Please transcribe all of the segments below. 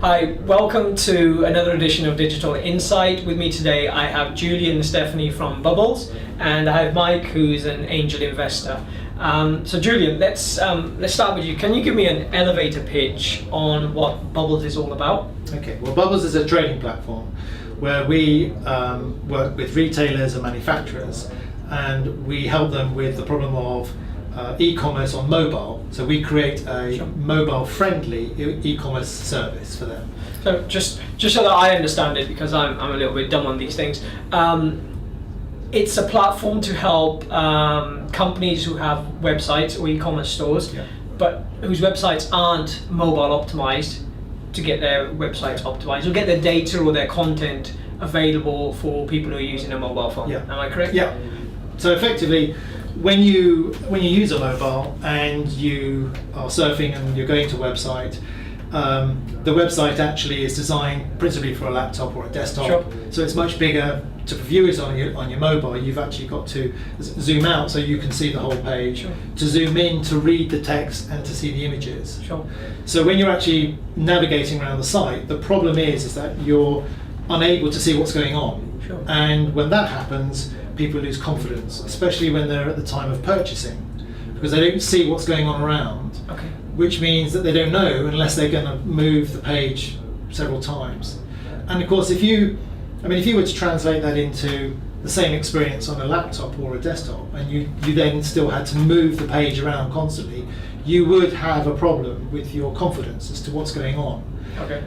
Hi, welcome to another edition of Digital Insight. With me today I have Julian and Stephanie from Bubbles, and I have Mike, who's an angel investor. So Julian, let's start with you. Can you give me an elevator pitch on what Bubbles is all about? Okay, well, Bubbles is a trading platform where we work with retailers and manufacturers, and we help them with the problem of e-commerce on mobile. So we create a mobile-friendly e-commerce service for them. So just so that I understand it, because I'm a little bit dumb on these things, it's a platform to help companies who have websites or e-commerce stores, but whose websites aren't mobile optimized, to get their websites optimized or get their data or their content available for people who are using a mobile phone. Yeah. Am I correct? Yeah. So effectively, when you use a mobile and you are surfing and you're going to a website, the website actually is designed principally for a laptop or a desktop. Sure. So it's much bigger. To view it on your mobile, you've actually got to zoom out so you can see the whole page. Sure. To zoom in to read the text and to see the images. Sure. So when you're actually navigating around the site, the problem is that you're unable to see what's going on. Sure. And when that happens, people lose confidence, especially when they're at the time of purchasing, because they don't see what's going on around. Okay. Which means that they don't know unless they're going to move the page several times. And of course, if you were to translate that into the same experience on a laptop or a desktop, and you then still had to move the page around constantly, you would have a problem with your confidence as to what's going on. Okay.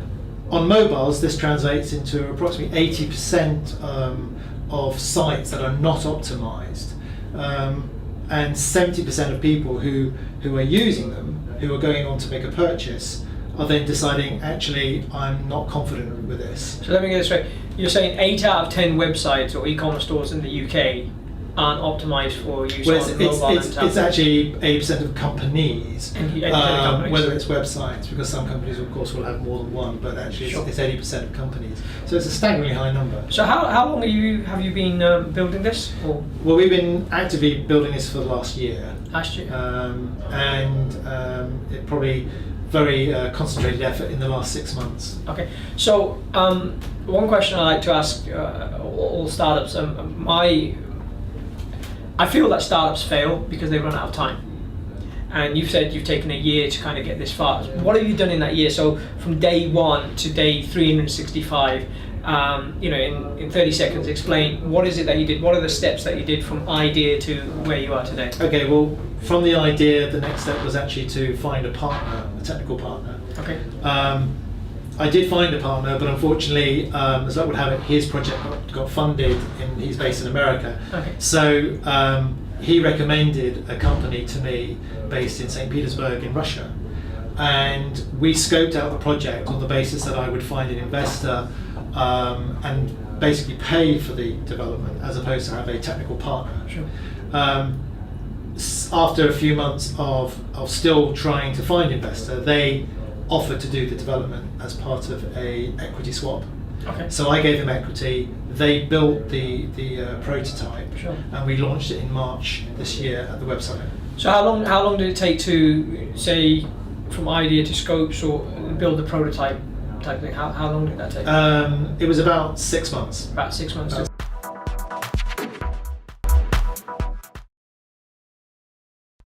On mobiles, this translates into approximately 80% of sites that are not optimized, and 70% of people who are using them, who are going on to make a purchase, are then deciding, actually, I'm not confident with this. So let me get this straight. You're saying 8 out of 10 websites or e-commerce stores in the UK aren't optimized for use on mobile and tablet? It's actually 80% of companies, 80% of companies. Whether it's websites, because some companies, of course, will have more than one, but actually it's 80% of companies. So it's a staggeringly high number. So how long have you been building this? Or? Well, we've been actively building this for the last year. Last year? It probably very concentrated effort in the last 6 months. Okay, so one question I like to ask all startups, I feel that startups fail because they run out of time. And you've said you've taken a year to kind of get this far. What have you done in that year? So from day 1 to day 365, in 30 seconds, explain what is it that you did, what are the steps that you did from idea to where you are today? Okay, well, from the idea, the next step was actually to find a partner, a technical partner. Okay. I did find a partner, but unfortunately, as luck would have it, his project got funded, and he's based in America. Okay. So he recommended a company to me based in St Petersburg in Russia. And we scoped out the project on the basis that I would find an investor and basically pay for the development as opposed to have a technical partner. Sure. After a few months of still trying to find an investor, they offered to do the development as part of a equity swap. Okay. So I gave them equity, they built the prototype, Sure. and we launched it in March this year at the website. So how long did it take to, say, from idea to scopes or build the prototype type thing? How long did that take? It was about 6 months. About 6 months.